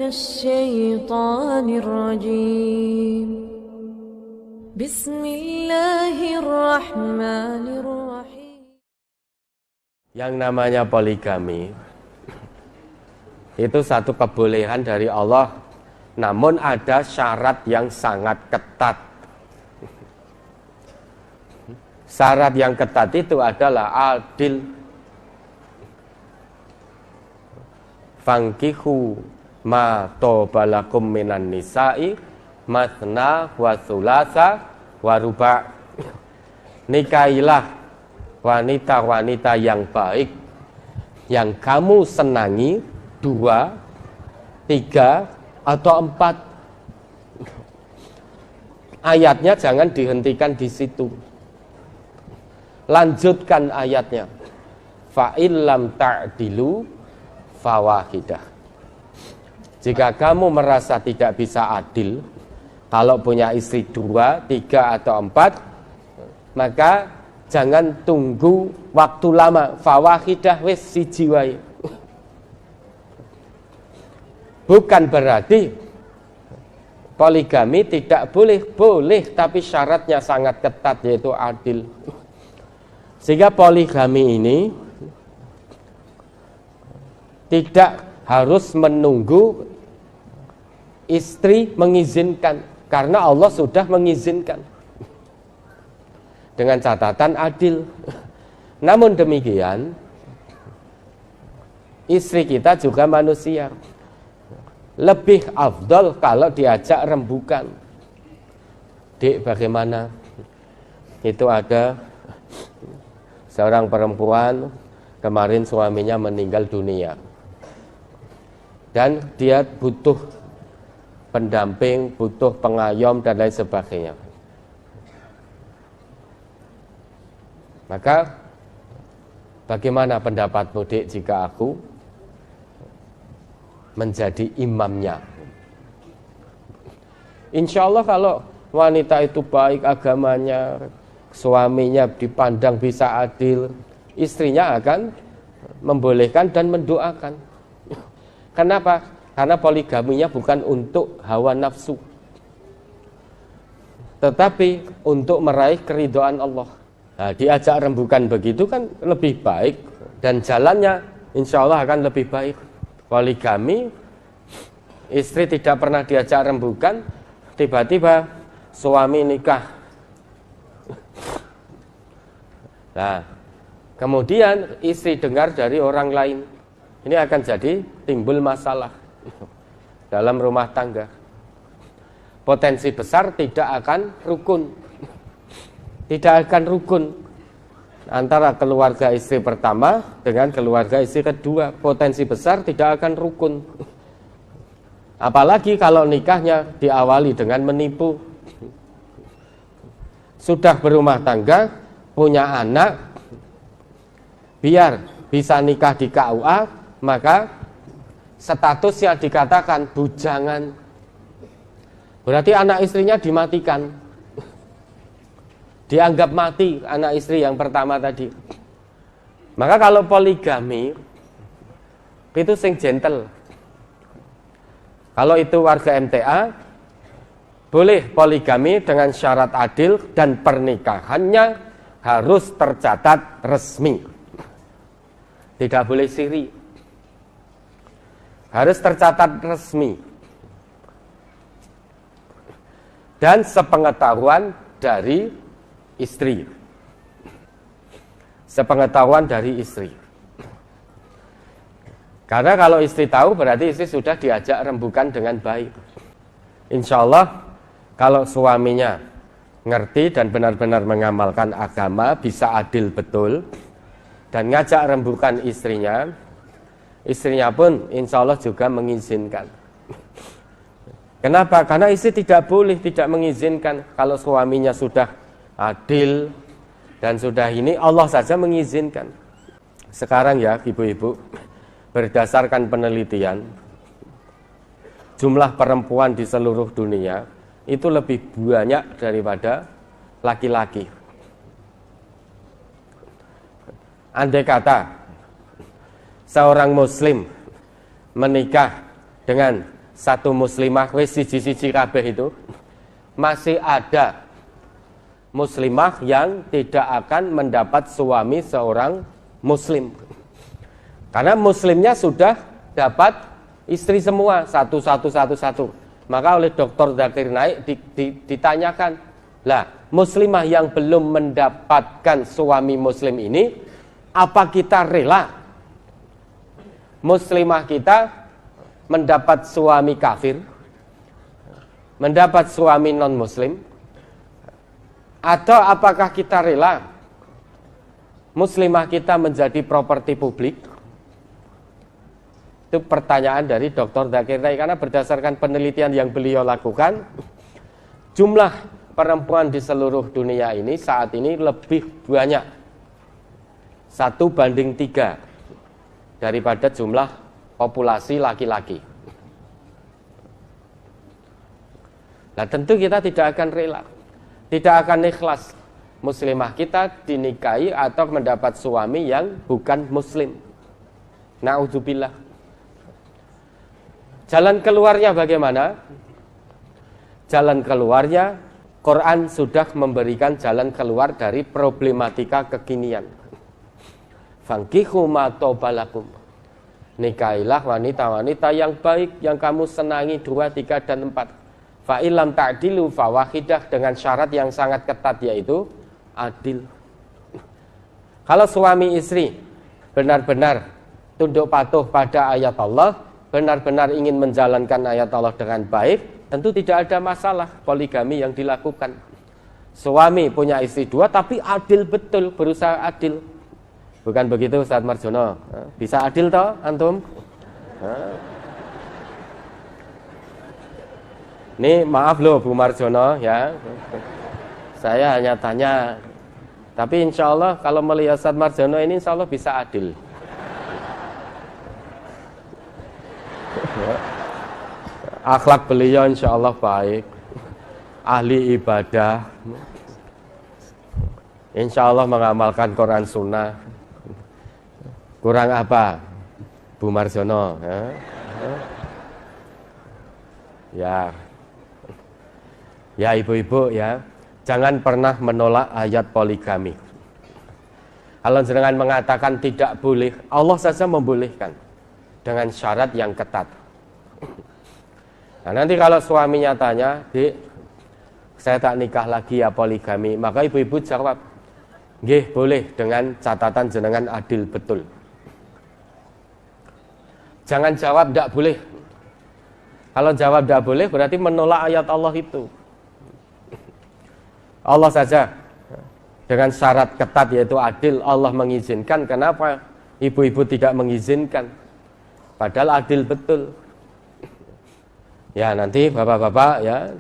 الشيطان الرجيم بسم الله الرحمن الرحيم. Yang namanya poligami itu satu kebolehan dari Allah, namun ada syarat yang sangat ketat. Syarat yang ketat itu adalah adil. Fangkihu ma tobalakum minan nisa'i mathna wa thulatha wa ruba'. Nikahilah wanita-wanita yang baik yang kamu senangi, 2, 3 atau 4. Ayatnya jangan dihentikan di situ. Lanjutkan ayatnya. Fa illam ta'dilu fawahidah. Jika kamu merasa tidak bisa adil, kalau punya istri 2, 3 atau 4, maka jangan tunggu waktu lama. Fawahidah wis siji wae. Bukan berarti poligami tidak boleh, tapi syaratnya sangat ketat, yaitu adil. Sehingga poligami ini tidak harus menunggu istri mengizinkan, karena Allah sudah mengizinkan dengan catatan adil. Namun demikian, istri kita juga manusia. Lebih afdal kalau diajak rembukan. Dik, bagaimana? Itu ada seorang perempuan, kemarin suaminya meninggal dunia, dan dia butuh pendamping, butuh pengayom dan lain sebagainya. Maka bagaimana pendapatmu, Dik, jika aku menjadi imamnya? Insya Allah kalau wanita itu baik agamanya, suaminya dipandang bisa adil, istrinya akan membolehkan dan mendoakan. Kenapa? Karena poligaminya bukan untuk hawa nafsu, tetapi untuk meraih keridhaan Allah. Nah, diajak rembukan begitu kan lebih baik, dan jalannya insya Allah akan lebih baik. Poligami, istri tidak pernah diajak rembukan, tiba-tiba suami nikah. Nah, kemudian istri dengar dari orang lain, ini akan jadi timbul masalah dalam rumah tangga. Potensi besar tidak akan rukun, antara keluarga istri pertama dengan keluarga istri kedua. Potensi besar tidak akan rukun. Apalagi kalau nikahnya diawali dengan menipu. Sudah berumah tangga, punya anak, biar bisa nikah di KUA, maka statusnya dikatakan bujangan. Berarti anak istrinya dimatikan, dianggap mati anak istri yang pertama tadi. Maka kalau poligami itu sing gentle. Kalau itu warga MTA, boleh poligami dengan syarat adil dan pernikahannya harus tercatat resmi. Tidak boleh siri. Harus tercatat resmi. Dan sepengetahuan dari istri. Sepengetahuan dari istri. Karena kalau istri tahu berarti istri sudah diajak rembukan dengan baik. Insya Allah kalau suaminya ngerti dan benar-benar mengamalkan agama, bisa adil betul, dan ngajak rembukan istrinya, istrinya pun insya Allah juga mengizinkan. Kenapa? Karena istri tidak boleh tidak mengizinkan. Kalau suaminya sudah adil dan sudah ini, Allah saja mengizinkan. Sekarang ya ibu-ibu, berdasarkan penelitian, jumlah perempuan di seluruh dunia itu lebih banyak daripada laki-laki. Andai kata seorang muslim menikah dengan satu muslimah wis siji-siji kabeh itu, masih ada muslimah yang tidak akan mendapat suami seorang muslim. Karena muslimnya sudah dapat istri semua, satu. Maka oleh Dr. Zakir Naik ditanyakan, lah muslimah yang belum mendapatkan suami muslim ini, apa kita rela muslimah kita mendapat suami kafir, mendapat suami non muslim, atau apakah kita rela muslimah kita menjadi properti publik? Itu pertanyaan dari Dr. Zakir Naik, karena berdasarkan penelitian yang beliau lakukan, jumlah perempuan di seluruh dunia ini saat ini lebih banyak 1:3 daripada jumlah populasi laki-laki. Nah, tentu kita tidak akan rela, tidak akan ikhlas muslimah kita dinikahi atau mendapat suami yang bukan muslim. Na'udzubillah. Jalan keluarnya bagaimana? Jalan keluarnya, Quran sudah memberikan jalan keluar dari problematika kekinian. Fankihu ma tobalakum. Nikahilah wanita-wanita yang baik, yang kamu senangi 2, 3, dan 4. Fa'ilam ta'dilu fawahidah, dengan syarat yang sangat ketat, yaitu adil. Kalau suami istri benar-benar tunduk patuh pada ayat Allah, benar-benar ingin menjalankan ayat Allah dengan baik, tentu tidak ada masalah poligami yang dilakukan. Suami punya istri 2 tapi adil betul, berusaha adil. Bukan begitu Ustaz Marjono? Bisa adil toh antum? Nih maaf loh Bu Marjono ya, saya hanya tanya, tapi insya Allah kalau melihat Ustaz Marjono ini insya Allah bisa adil. Akhlak beliau insya Allah baik, ahli ibadah, insya Allah mengamalkan Quran Sunnah. Kurang apa Bu Marjono? Ya ibu-ibu ya, jangan pernah menolak ayat poligami. Kalau jenengan mengatakan tidak boleh, Allah saja membolehkan dengan syarat yang ketat. Nah, nanti kalau suaminya tanya, "Dik, saya tak nikah lagi ya poligami," maka ibu-ibu jawab, "Nggih, boleh, dengan catatan jenengan adil betul." Jangan jawab tidak boleh. Kalau jawab tidak boleh berarti menolak ayat Allah itu. Allah saja dengan syarat ketat yaitu adil, Allah mengizinkan. Kenapa ibu-ibu tidak mengizinkan? Padahal adil betul. Ya nanti bapak-bapak ya,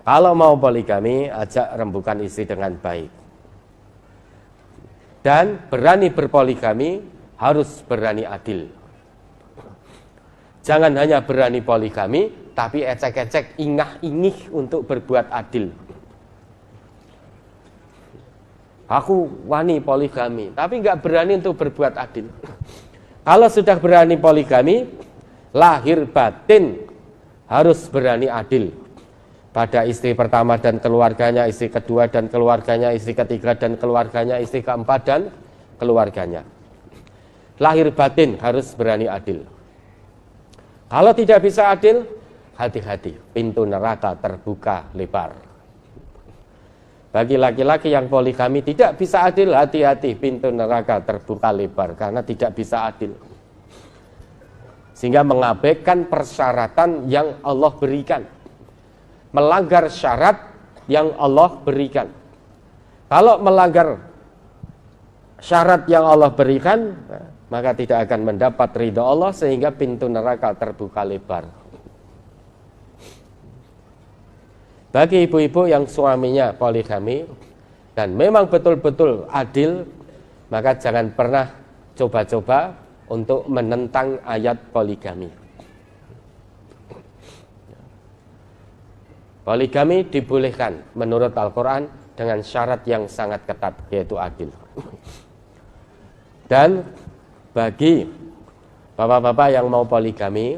kalau mau poligami ajak rembukan istri dengan baik. Dan berani berpoligami harus berani adil. Jangan hanya berani poligami tapi ecek-ecek, ingah-ingih untuk berbuat adil. Aku wani poligami tapi nggak berani untuk berbuat adil. Kalau sudah berani poligami, lahir batin harus berani adil pada istri pertama dan keluarganya, istri kedua dan keluarganya, istri ketiga dan keluarganya, istri keempat dan keluarganya. Lahir batin harus berani adil. Kalau tidak bisa adil, hati-hati, pintu neraka terbuka lebar. Bagi laki-laki yang poligami tidak bisa adil, hati-hati, pintu neraka terbuka lebar karena tidak bisa adil. Sehingga mengabaikan persyaratan yang Allah berikan, melanggar syarat yang Allah berikan. Kalau melanggar syarat yang Allah berikan, maka tidak akan mendapat ridha Allah, sehingga pintu neraka terbuka lebar. Bagi ibu-ibu yang suaminya poligami dan memang betul-betul adil, maka jangan pernah coba-coba untuk menentang ayat poligami. Poligami dibolehkan menurut Al-Quran dengan syarat yang sangat ketat, yaitu adil. Dan bagi bapak-bapak yang mau poligami,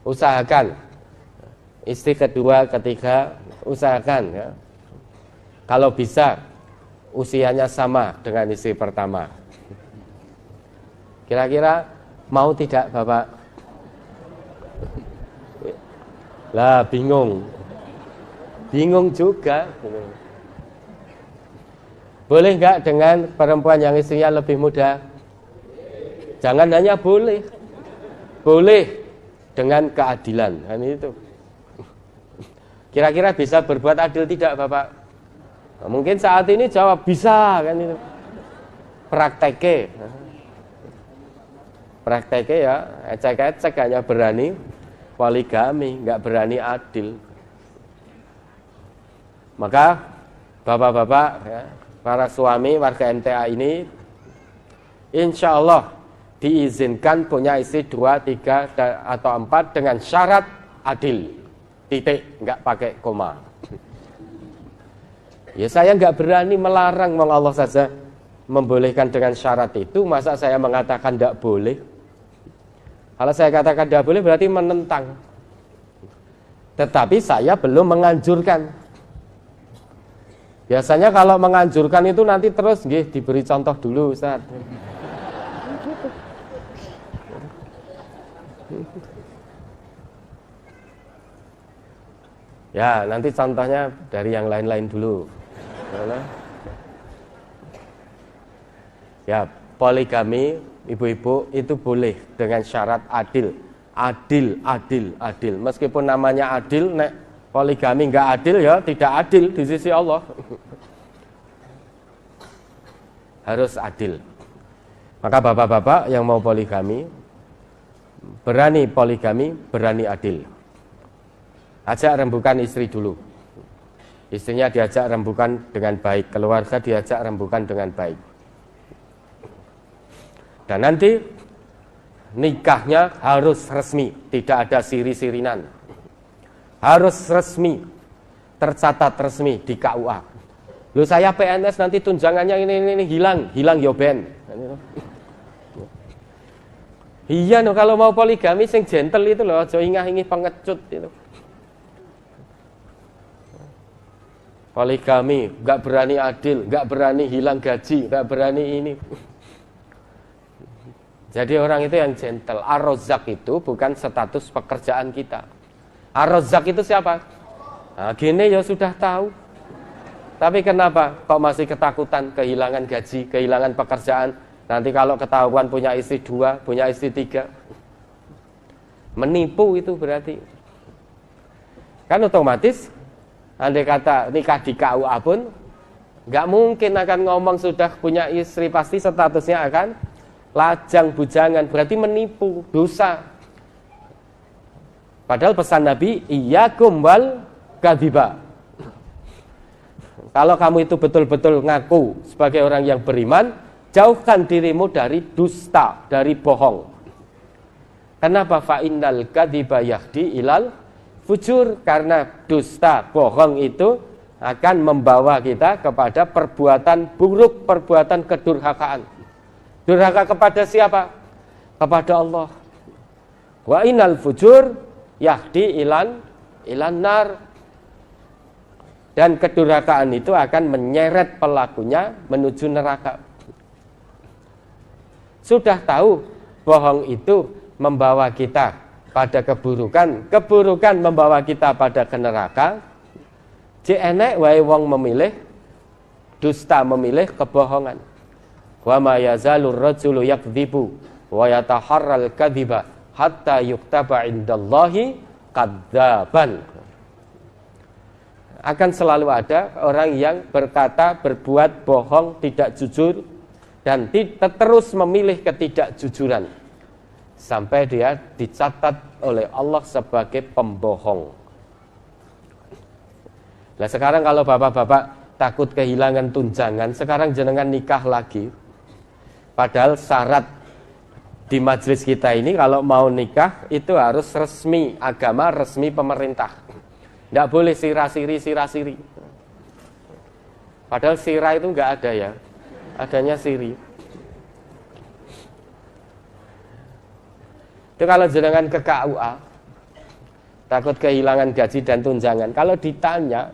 usahakan. Istri kedua, ketiga, usahakan ya. Kalau bisa usianya sama dengan istri pertama. Kira-kira mau tidak Bapak? Lah bingung. Bingung juga. Boleh enggak dengan perempuan yang istrinya lebih muda? Jangan hanya boleh. Boleh dengan keadilan. Kan itu. Kira-kira bisa berbuat adil tidak Bapak? Nah, mungkin saat ini jawab bisa kan itu. Prakteknya ya ecek-ecek, hanya berani poligami, nggak berani adil. Maka bapak-bapak ya, para suami warga MTA ini insya Allah diizinkan punya istri 2, 3 atau 4 dengan syarat adil. Titik, nggak pakai koma. Ya saya nggak berani melarang, Allah saja membolehkan dengan syarat itu. Masa saya mengatakan nggak boleh? Kalau saya katakan tidak boleh berarti menentang. Tetapi saya belum menganjurkan. Biasanya kalau menganjurkan itu nanti terus diberi contoh dulu Ustaz. Ya nanti contohnya dari yang lain-lain dulu. Ya poligami ibu-ibu itu boleh dengan syarat adil. Adil. Meskipun namanya adil, nek poligami enggak adil ya tidak adil di sisi Allah. Harus adil. Maka bapak-bapak yang mau poligami, berani adil. Ajak rembukan istri dulu. Istrinya diajak rembukan dengan baik, keluarga diajak rembukan dengan baik. Dan nanti nikahnya harus resmi, tidak ada siri-sirinan. Harus resmi, tercatat resmi di KUA. Loh saya PNS nanti tunjangannya ini hilang yo ben. Iya no, kalau mau poligami sing gentle itu loh, aja ingah-ingih pengecut itu. Poligami, nggak berani adil, nggak berani hilang gaji, nggak berani ini. Jadi orang itu yang gentle. Ar-Razzaq itu bukan status pekerjaan kita. Ar-Razzaq itu siapa? Nah, gini ya sudah tahu. Tapi kenapa kok masih ketakutan kehilangan gaji, kehilangan pekerjaan? Nanti kalau ketahuan punya istri 2, punya istri 3. Menipu itu berarti. Kan otomatis andai kata nikah di KUA pun nggak mungkin akan ngomong sudah punya istri, pasti statusnya akan lajang bujangan, berarti menipu, dosa. Padahal pesan Nabi, iyyakum wal kadziba. Kalau kamu itu betul-betul ngaku sebagai orang yang beriman, jauhkan dirimu dari dusta, dari bohong. Kenapa? Fa innal kadziba yahdi ilal fujur, karena dusta, bohong itu akan membawa kita kepada perbuatan buruk, perbuatan kedurhakaan. Durhaka kepada siapa? Kepada Allah. Wa innal fujur yahdi ilan nar. Dan kedurhakaan itu akan menyeret pelakunya menuju neraka. Sudah tahu bohong itu membawa kita pada keburukan, keburukan membawa kita pada ke neraka. Cek enek wae wong memilih dusta, memilih kebohongan. Wa ma yazalur rajulu yakdzibu wa yataharral kadziba hatta yuktaba indallahi kadzaban. Akan selalu ada orang yang berkata, berbuat bohong, tidak jujur, dan terus memilih ketidakjujuran sampai dia dicatat oleh Allah sebagai pembohong. Nah sekarang kalau bapak-bapak takut kehilangan tunjangan, sekarang jenengan nikah lagi. Padahal syarat di majelis kita ini kalau mau nikah itu harus resmi agama, resmi pemerintah. Tidak boleh sirah-siri. Padahal sirah itu nggak ada ya, adanya siri. Itu kalau jenengan ke KUA, takut kehilangan gaji dan tunjangan. Kalau ditanya,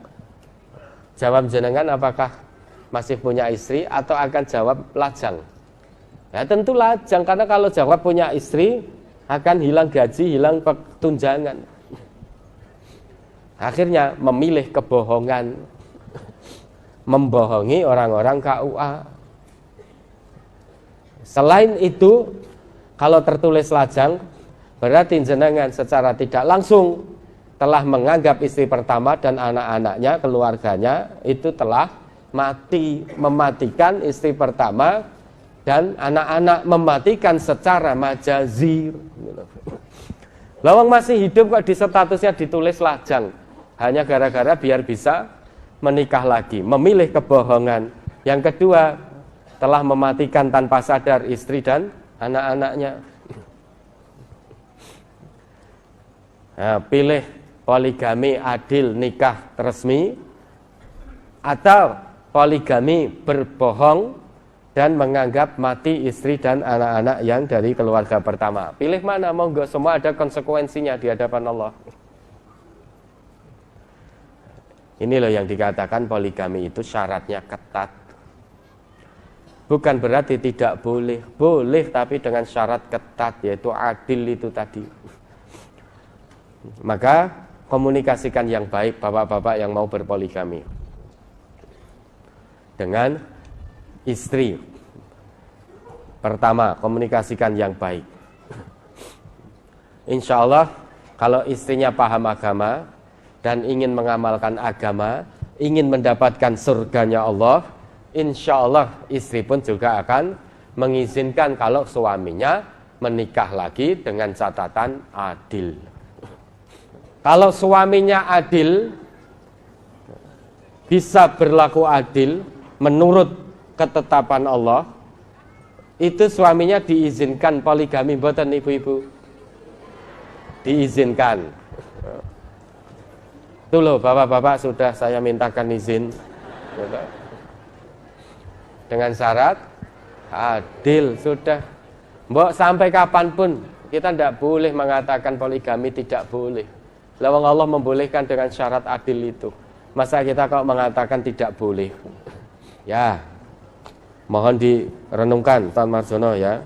jawab jenengan apakah masih punya istri atau akan jawab lajang? Ya tentu lajang, karena kalau jawab punya istri akan hilang gaji, hilang tunjangan. Akhirnya memilih kebohongan, membohongi orang-orang KUA. Selain itu, kalau tertulis lajang, berarti jenengan secara tidak langsung telah menganggap istri pertama dan anak-anaknya, keluarganya itu telah mati, mematikan istri pertama dan anak-anak, mematikan secara majazi. Lawang masih hidup kok di statusnya ditulis lajang, hanya gara-gara biar bisa menikah lagi, memilih kebohongan. Yang kedua, telah mematikan tanpa sadar istri dan anak-anaknya. Nah, pilih poligami adil, nikah resmi, atau poligami berbohong dan menganggap mati istri dan anak-anak yang dari keluarga pertama. Pilih mana? Monggo, semua ada konsekuensinya di hadapan Allah. Ini loh yang dikatakan poligami itu syaratnya ketat. Bukan berarti tidak boleh, boleh tapi dengan syarat ketat, yaitu adil itu tadi. Maka komunikasikan yang baik bapak-bapak yang mau berpoligami dengan istri. Pertama, komunikasikan yang baik. Insya Allah kalau istrinya paham agama dan ingin mengamalkan agama, ingin mendapatkan surganya Allah, insya Allah istri pun juga akan mengizinkan kalau suaminya menikah lagi dengan catatan adil. Kalau suaminya adil, bisa berlaku adil menurut ketetapan Allah, itu suaminya diizinkan poligami. Mboten ibu-ibu? Diizinkan. Itu loh bapak-bapak, sudah saya mintakan izin dengan syarat adil. Sudah, mbok sampai kapanpun kita tidak boleh mengatakan poligami tidak boleh. Lawang Allah membolehkan dengan syarat adil itu. Masa kita kok mengatakan tidak boleh? Ya, mohon direnungkan Tan Marjono ya.